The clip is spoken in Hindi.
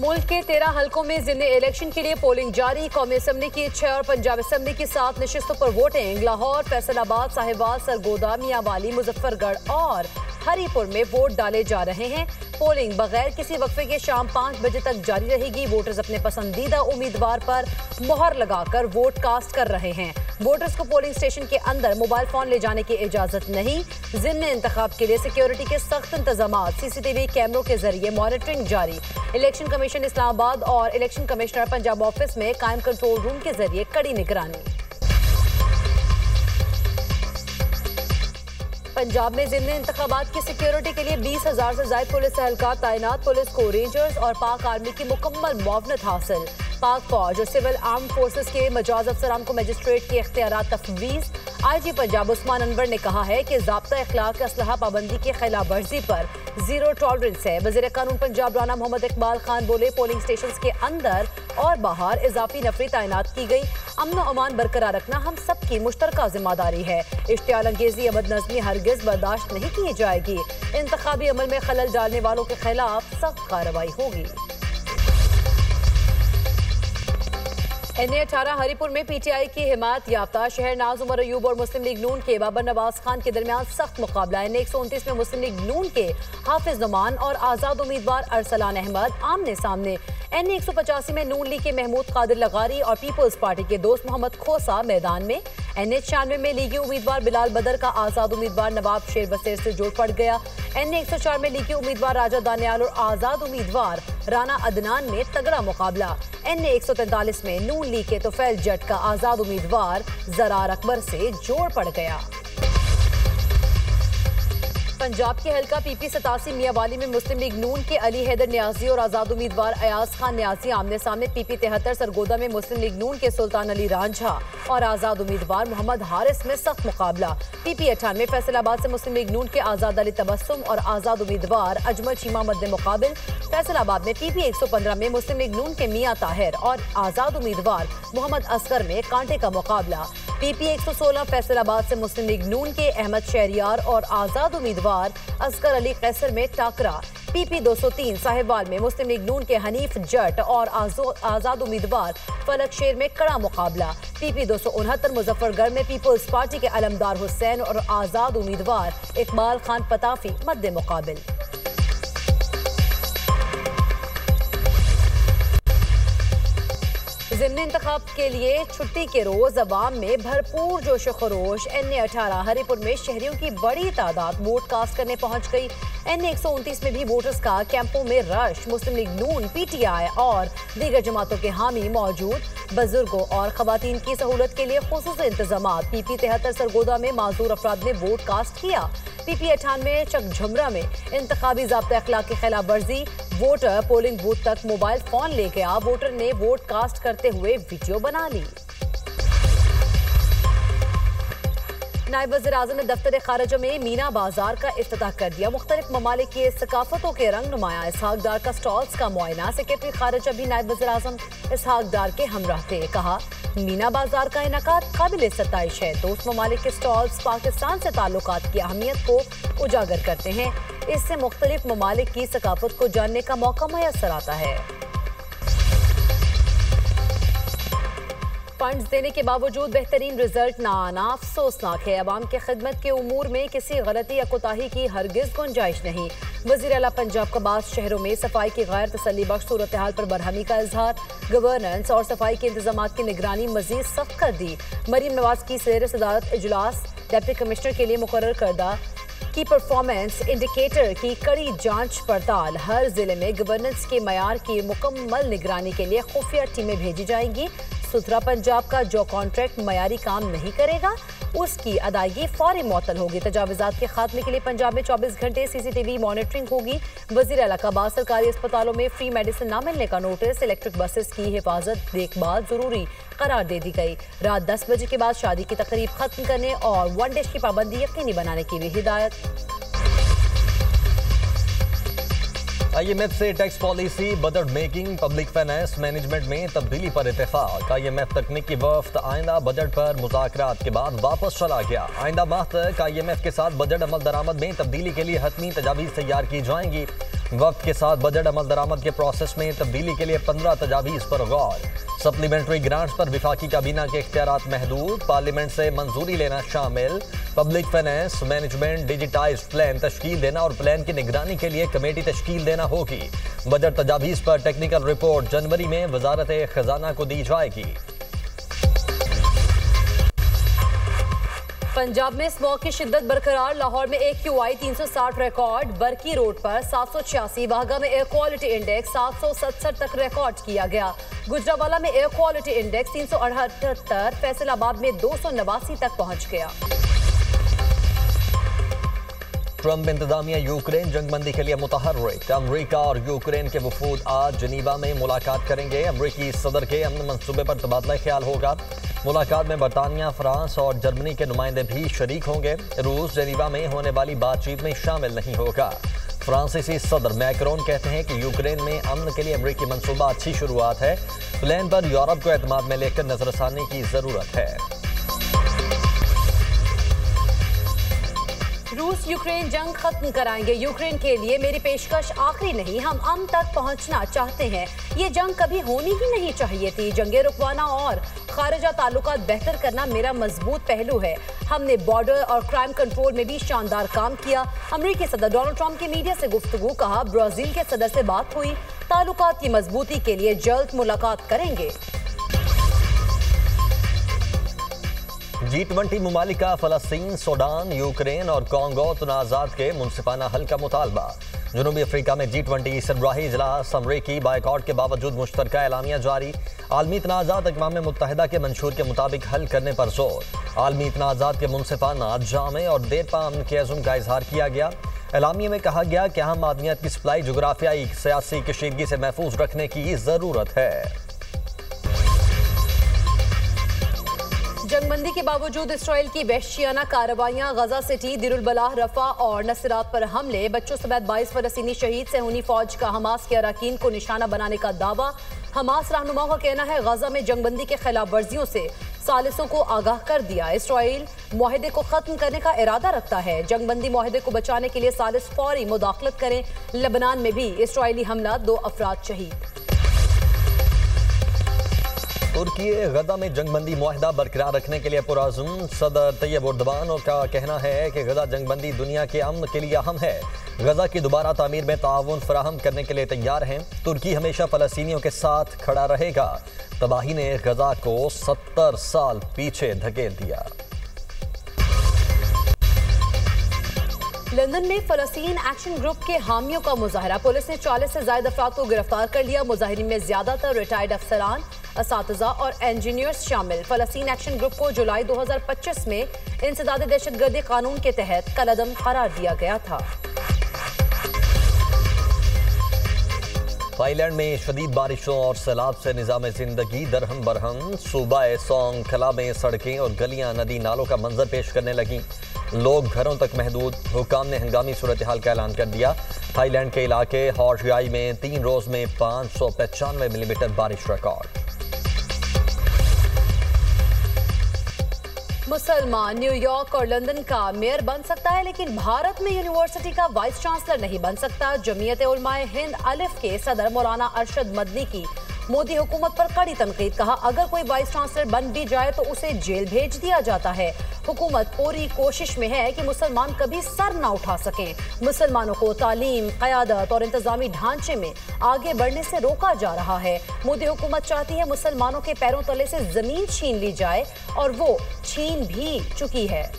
मुल्क के 13 हलकों में ज़िमनी इलेक्शन के लिए पोलिंग जारी। कौमी असम्बली की 6 और पंजाब असम्बली की 7 नशिस्तों पर वोटिंग। लाहौर, फैसलाबाद, साहिवाल, सरगोदा, मियांवाली, मुजफ्फरगढ़ और हरीपुर में वोट डाले जा रहे हैं। पोलिंग बगैर किसी वक्फे के शाम 5 बजे तक जारी रहेगी। वोटर्स अपने पसंदीदा उम्मीदवार पर मोहर लगाकर वोट कास्ट कर रहे हैं। वोटर्स को पोलिंग स्टेशन के अंदर मोबाइल फोन ले जाने की इजाजत नहीं। ज़िमनी इंतखाब के लिए सिक्योरिटी के सख्त इंतजाम, CCTV कैमरों के जरिए मॉनिटरिंग जारी। इलेक्शन कमीशन इस्लामाबाद और इलेक्शन कमिश्नर पंजाब ऑफिस में कायम कंट्रोल रूम के जरिए कड़ी निगरानी। पंजाब में ज़िमनी इंतखाबात की सिक्योरिटी के लिए 20,000 से ज्यादा पुलिस एहलकार तैनात। पुलिस को रेंजर्स और पाक आर्मी की मुकम्मल मुआवनत हासिल। पाक फौज और सिविल आर्म फोर्सेस के मजाज अफसरान को मजिस्ट्रेट के इख्तियारात तफवीज़। IG पंजाब उस्मान अनवर ने कहा है कि ज़ाब्ता इखलाक असलहा पाबंदी की खिलाफ वर्जी पर जीरो टॉलरेंस है। वज़ीर कानून पंजाब राना मोहम्मद इकबाल खान बोले, पोलिंग स्टेशन के अंदर और बाहर इजाफी नफरी तैनात की गई। अमन अमान बरकरार रखना हम सबकी मुश्तरका जिम्मेदारी है। इश्तियाल अंगेजी या बदनज़मी हरगिज़ बर्दाश्त नहीं की जाएगी। इंतखाबी अमल में खलल डालने वालों के खिलाफ सख्त कार्रवाई होगी। NA-18 हरीपुर में PTI की हिमायत याफ्ता शहरनाज उमर अयूब और मुस्लिम लीग नून के बाबर नवाज खान के दरमियान सख्त मुकाबला। NA-129 में मुस्लिम लीग नून के हाफिज नुमान और आजाद उम्मीदवार अरसलान अहमद आमने सामने। NA-185 में नून लीग के महमूद कादिर लगारी और पीपल्स पार्टी के दोस्त मोहम्मद खोसा मैदान में। NA-96 में लीगी उम्मीदवार बिलाल बदर का आजाद उम्मीदवार नवाब शेर बसेर से जोड़ पड़ गया। NA-104 में लीगी उम्मीदवार राजा दानियाल और आजाद उम्मीदवार राना अदनान में तगड़ा मुकाबला। NA-143 में नून लीग के तोफैल जट का आजाद उम्मीदवार जरार अकबर से जोड़ पड़ गया। पंजाब के हल्का PP 87 मियांवाली में मुस्लिम लीग नून के अली हैदर न्याजी और आजाद उम्मीदवार अयाज खान न्याजी आमने सामने। PP 73 सरगोदा में मुस्लिम लीग नून के सुल्तान अली रांझा और आजाद उम्मीदवार मोहम्मद हारिस में सख्त मुकाबला। PP 98 फैसलाबाद से मुस्लिम लीग नून के आजाद अली तबस्सुम और आजाद उम्मीदवार अजमल चीमा मद्दे मुकाबिल। फैसलाबाद में PP 115 में मुस्लिम लीग नून के मियां ताहिर और आजाद उम्मीदवार मोहम्मद असगर में कांटे का मुकाबला। PP 116 फैसलाबाद से मुस्लिम लीग नून के अहमद शहरियार और आजाद उम्मीदवार असगर अली कैसर में टाकरा। PP 203 साहिवाल में मुस्लिम लीग नून के हनीफ जट और आजाद उम्मीदवार फलक शेर में कड़ा मुकाबला। PP 269 मुजफ्फरगढ़ में पीपल्स पार्टी के अलमदार हुसैन और आजाद उम्मीदवार इकबाल खान पताफी मद्दे मुकाबिल। ज़िमनी इंतखाब के लिए छुट्टी के रोज अवाम में भरपूर जोश खरोश। NA-18 हरीपुर में शहरियों की बड़ी तादाद वोट कास्ट करने पहुंच गई। NA-129 में भी वोटर्स का कैंपों में रश। मुस्लिम लीग नून, PTI और दीगर जमातों के हामी मौजूद। बुजुर्गों और खवातीन की सहूलत के लिए खुसूसी इंतजाम। PP 73 सरगोदा में माजूर अफराद ने वोट कास्ट किया। PP 98 चकझुमरा में इंतखाबी ज़ाब्ता अखलाक की खिलाफ वर्जी। वोटर पोलिंग बूथ तक मोबाइल फोन ले गया। वोटर ने वोट कास्ट करते हुए वीडियो बना ली। नायब वज़ीर आज़म ने दफ्तर खारजा में मीना बाजार का इफ्तिताह कर दिया। मुख्तलिफ ममालिक की सकाफतों के रंग नुमाया इसहाक डार का स्टॉल्स का मुआयना। सेक्रेटरी खारजा भी नायब वज़ीर आज़म इसहाक डार के हमराह थे। कहा, मीना बाजार का इनकाद काबिल सताइश है। दोस्त ममालिक के स्टॉल्स पाकिस्तान से ताल्लुकात की अहमियत को उजागर करते हैं। इससे मुख्तलिफ ममालिक की सकाफत को जानने का मौका मैसर आता है। फंड्स देने के बावजूद बेहतरीन रिजल्ट ना आना अफसोसनाक है। अवाम के खिदमत के उमूर में किसी गलती या कोताही की हरगिज गुंजाइश नहीं। वज़ीर आला पंजाब का बाद शहरों में सफाई की गैर तसल्ली बख्श सूरत हाल पर बरहमी का इजहार। गवर्नेंस और सफाई के इंतजाम की निगरानी मजीद सख्त कर दी। मरीम नवाज की ज़ेर सदारत इजलास। डिप्टी कमिश्नर के लिए मुकर्रर करदा की परफॉर्मेंस इंडिकेटर की कड़ी जांच पड़ताल। हर जिले में गवर्नेंस के मयार की मुकम्मल निगरानी के लिए खुफिया टीमें भेजी जाएंगी। सुथरा पंजाब का जो कॉन्ट्रैक्ट मयारी काम नहीं करेगा उसकी अदायगी फौरी मुअत्तल होगी। तजावुज़ात के खात्मे के लिए पंजाब में 24 घंटे CCTV मॉनिटरिंग होगी। वज़ीर आला का बाद सरकारी अस्पतालों में फ्री मेडिसिन न मिलने का नोटिस। इलेक्ट्रिक बसेस की हिफाजत देखभाल जरूरी करार दे दी गई। रात 10 बजे के बाद शादी की तकरीब खत्म करने और वन डिश की पाबंदी यकीनी बनाने की भी हिदायत। IMF से tax policy, budget making, public finance management में तब्दीली पर इत्तेफाक। IMF तकनीकी वफ्द आइंदा बजट पर मुज़ाकरात के बाद वापस चला गया। आइंदा माह तक IMF के साथ बजट अमल दरामद में तब्दीली के लिए हतमी तजावीज़ तैयार की जाएंगी। वक्त के साथ बजट अमल दरामद के प्रोसेस में तब्दीली के लिए 15 तजावीज़ पर गौर। सप्लीमेंट्री ग्रांट्स पर विफाकी काबीना के इख्तियारात महदूद, पार्लियामेंट से मंजूरी लेना शामिल। Public finance management digitized plan तश्कील देना और प्लान की निगरानी के लिए कमेटी तश्कील देना होगी। बजट तजावीज़ पर टेक्निकल रिपोर्ट जनवरी में वजारत खजाना को दी जाएगी। पंजाब में स्मॉग की शिद्दत बरकरार। लाहौर में AQI 360 रिकॉर्ड, बरकी रोड पर 786, वाहगा में एयर क्वालिटी इंडेक्स 767 तक रिकॉर्ड किया गया। गुजरावाला में एयर क्वालिटी इंडेक्स 378, फैसलाबाद में 289 तक पहुंच गया। ट्रंप इंतजामिया यूक्रेन जंगबंदी के लिए मुतहर्रिक। अमरीका और यूक्रेन के वफूद आज जनीवा में मुलाकात करेंगे। अमरीकी सदर के अमन मंसूबे पर तबादला ख्याल होगा। मुलाकात में बरतानिया, फ्रांस और जर्मनी के नुमाइंदे भी शरीक होंगे। रूस जनीवा में होने वाली बातचीत में शामिल नहीं होगा। फ्रांसीसी सदर मैक्रोन कहते हैं कि यूक्रेन में अमन के लिए अमरीकी मंसूबा अच्छी शुरुआत है। प्लान पर यूरोप को एतमाद में लेकर नजरसानी की जरूरत है। रूस यूक्रेन जंग खत्म कराएंगे। यूक्रेन के लिए मेरी पेशकश आखिरी नहीं, हम अमन तक पहुंचना चाहते हैं। ये जंग कभी होनी ही नहीं चाहिए थी। जंगे रुकवाना और खारिजा ताल्लुकात बेहतर करना मेरा मजबूत पहलू है। हमने बॉर्डर और क्राइम कंट्रोल में भी शानदार काम किया। अमेरिकी सदर डोनाल्ड ट्रंप की मीडिया से गुफ्तगू, कहा ब्राजील के सदर से बात हुई, ताल्लुकात की मजबूती के लिए जल्द मुलाकात करेंगे। G20 मुमालिक का फलस्तीन, सूडान, यूक्रेन और कॉन्गो तनाज़ात के मुनसिफाना हल का मुतालबा। जनूबी अफ्रीका में G20 सरबराही इजलास, अमरीकी बायकॉट के बावजूद मुश्तरका एलामिया जारी। आलमी तनाज़ात अक़वाम मुत्तहिदा के मंशूर के मुताबिक हल करने पर जोर। आलमी तनाज़ात के मुनसिफाना, जामे और देरपा अमन के अज़्म का इजहार किया गया। एलामिया में कहा गया कि अहम मादनियात की सप्लाई जोग्राफियाई सियासी कशीदगी से महफूज रखने की ज़रूरत है। जंगबंदी के बावजूद इसराइल की वहशियाना कार्रवाइयां, गजा सिटी, दिरुल बलाह, रफा और नसरात पर हमले, बच्चों समेत 22 फलस्तीनी शहीद। सहूनी फौज का हमास के अरकान को निशाना बनाने का दावा। हमास रहनुमाओं का कहना है गजा में जंगबंदी के खिलाफ वर्जियों से सालिसों को आगाह कर दिया। इसराइल मुआहदे को खत्म करने का इरादा रखता है। जंगबंदी मुआहदे को बचाने के लिए सालिस फौरी मुदाखलत करें। लेबनान में भी इसराइली हमला, 2 अफराद शहीद। तुर्की गजा में जंगबंदी मुआहदा बरकरार रखने के लिए पुरअज़्म। सदर तैयब एर्दोगान का कहना है कि गजा जंगबंदी दुनिया के अमन के लिए अहम है। गजा की दोबारा तामीर में ताउन फराहम करने के लिए तैयार हैं। तुर्की हमेशा फ़लस्तीनियों के साथ खड़ा रहेगा। तबाही ने गजा को 70 साल पीछे धकेल दिया। लंदन में फलस्तीन एक्शन ग्रुप के हामियों का मुजाहरा। पुलिस ने 40 से ज्यादा अफराद को गिरफ्तार कर लिया। मुजाहिरीन में ज्यादातर रिटायर्ड अफसरान, असातिज़ा और इंजीनियर्स शामिल। फलस्तीन एक्शन ग्रुप को जुलाई 2025 में इंसदाद दहशतगर्दी कानून के तहत कलअदम करार दिया गया था। थाईलैंड में शदीद बारिशों और सैलाब से निज़ाम जिंदगी दरहम बरहम। सूबा सोंग खला में सड़कें और गलियां नदी नालों का मंजर पेश करने लगी। लोग घरों तक महदूद। हुकाम ने हंगामी सूरत हाल का ऐलान कर दिया। थाईलैंड के इलाके हॉर्शियाई में 3 रोज में 595 मिलीमीटर बारिश रिकॉर्ड। मुसलमान न्यूयॉर्क और लंदन का मेयर बन सकता है, लेकिन भारत में यूनिवर्सिटी का वाइस चांसलर नहीं बन सकता। जमीयत उलमाए हिंद अलिफ के सदर मौलाना अरशद मदनी की मोदी हुकूमत पर कड़ी तनकीद। कहा अगर कोई वाइस चांसलर बन भी जाए तो उसे जेल भेज दिया जाता है। हुकूमत पूरी कोशिश में है कि मुसलमान कभी सर ना उठा सकें। मुसलमानों को तालीम, क़यादत और इंतजामी ढांचे में आगे बढ़ने से रोका जा रहा है। मोदी हुकूमत चाहती है मुसलमानों के पैरों तले से जमीन छीन ली जाए और वो छीन भी चुकी है।